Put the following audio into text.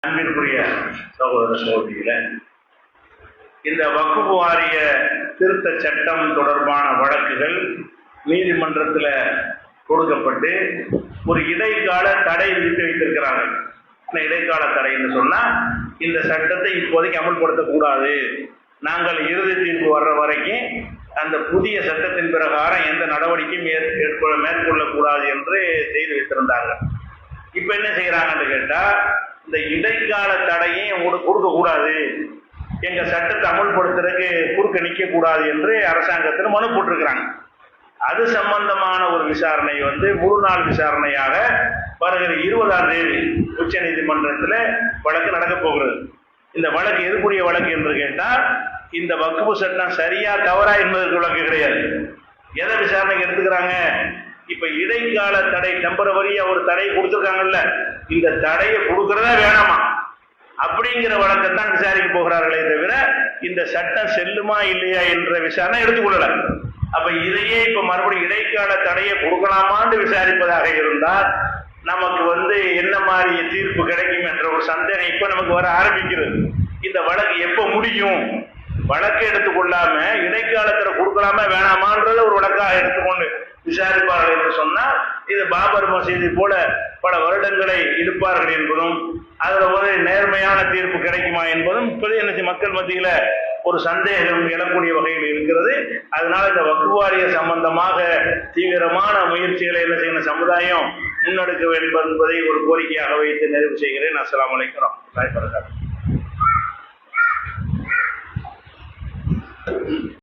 அன்பிற்குரிய சகோதர சகோதரிகள, இந்த வக்ஃப் வாரிய திருத்த சட்டம் தொடர்பான வழக்குகள் நீதிமன்றத்தில் கொடுக்கப்பட்டு ஒரு இடைக்கால தடை விதித்து வைத்திருக்கிறார்கள். இடைக்கால தடைன்னு சொன்னா, இந்த சட்டத்தை இப்போதைக்கு அமல்படுத்தக்கூடாது, நாங்கள் இறுதி தீர்ப்பு வர்ற வரைக்கும் அந்த புதிய சட்டத்தின் பிரகாரம் எந்த நடவடிக்கையும் மேற்கொள்ளக்கூடாது என்று செய்து வைத்திருந்தாங்க. இப்ப என்ன செய்யறாங்கன்னு கேட்டா, இந்த இடைக்கால தடையும் கொடுக்க கூடாது, எங்க சட்டத்தை அமல்படுத்துறதுக்கு குறுக்க நிக்க கூடாது என்று அரசாங்கத்தில் மனு போட்டிருக்கிறாங்க. அது சம்பந்தமான ஒரு விசாரணை முழு நாள் விசாரணையாக வருகிற 20ஆம் தேதி உச்ச நீதிமன்றத்தில் வழக்கு நடக்க போகிறது. இந்த வழக்கு எதுக்குரிய வழக்கு என்று கேட்டால், இந்த வக்ஃப் சட்டம் சரியா தவறா என்பதற்கு வழக்கு கிடையாது. எதை விசாரணைக்கு எடுத்துக்கிறாங்க? இப்ப இடைக்கால தடை டெம்பரவரியா ஒரு தடை கொடுத்துருக்காங்கல்ல, இந்த தடையை கொடுக்கறதா வேணாமா அப்படிங்கிற வழக்கத்தான் விசாரிக்க போகிறார்களே தவிர இந்த சட்டம் செல்லுமா இல்லையா என்ற விசாரணை எடுத்துக்கொள்ளல. அப்ப இதையே இப்ப மறுபடியும் இடைக்கால தடையை கொடுக்கலாமான்னு விசாரிப்பதாக இருந்தால் நமக்கு என்ன மாதிரி தீர்ப்பு கிடைக்கும் என்ற ஒரு சந்தேகம் இப்ப நமக்கு வர ஆரம்பிக்கிறது. இந்த வழக்கு எப்ப முடியும்? வழக்கு எடுத்துக்கொள்ளாம இடைக்காலத்தில் கொடுக்கலாமா வேணாமான்றத ஒரு வழக்காக எடுத்துக்கொண்டு விசாரிப்பார்கள் என்று சொன்னால், இது பாபர் மசீதி போல பல வருடங்களை இழுப்பார்கள் என்பதும், அதுல நேர்மையான தீர்ப்பு கிடைக்குமா என்பதும் இப்போது மக்கள் மத்தியில ஒரு சந்தேகம் எழக்கூடிய வகையில் இருக்கிறது. அதனால இந்த வக்ஃப் வாரிய சம்பந்தமாக தீவிரமான முயற்சிகளை என்ன செய்யணும் சமுதாயம் முன்னெடுக்க வேண்டும் என்பதை ஒரு கோரிக்கையாக வைத்து நிறைவு செய்கிறேன். அஸ்ஸலாமு அலைக்கும் வரஹ்மத்துல்லாஹி வபரகாத்துஹு.